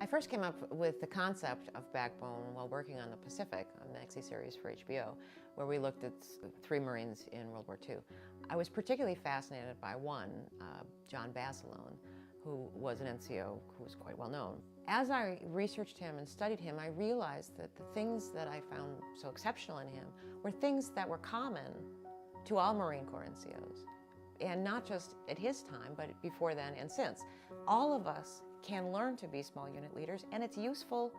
I first came up with the concept of Backbone while working on the Pacific, on the XE series for HBO, where we looked at 3 Marines in World War II. I was particularly fascinated by one, John Basilone, who was an NCO who was quite well known. As I researched him and studied him, I realized that the things that I found so exceptional in him were things that were common to all Marine Corps NCOs. And not just at his time, but before then and since. All of us can learn to be small unit leaders, and it's useful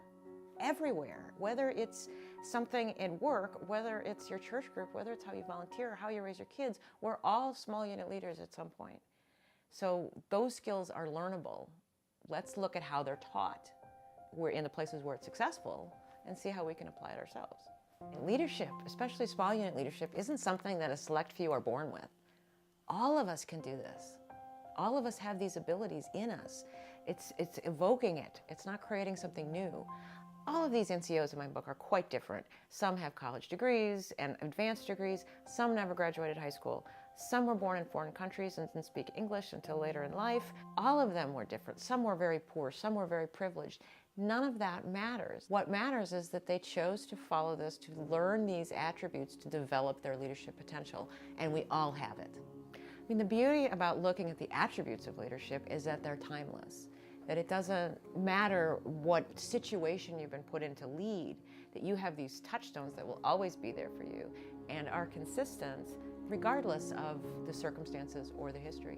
everywhere, whether it's something at work, whether it's your church group, whether it's how you volunteer or how you raise your kids. We're all small unit leaders at some point. So those skills are learnable. Let's look at how they're taught. We're in the places where it's successful and see how we can apply it ourselves. Leadership, especially small unit leadership, isn't something that a select few are born with. All of us can do this. All of us have these abilities in us. It's evoking it. It's not creating something new. All of these NCOs in my book are quite different. Some have college degrees and advanced degrees. Some never graduated high school. Some were born in foreign countries and didn't speak English until later in life. All of them were different. Some were very poor. Some were very privileged. None of that matters. What matters is that they chose to follow this, to learn these attributes, to develop their leadership potential, and we all have it. I mean, the beauty about looking at the attributes of leadership is that they're timeless, that it doesn't matter what situation you've been put in to lead, that you have these touchstones that will always be there for you and are consistent regardless of the circumstances or the history.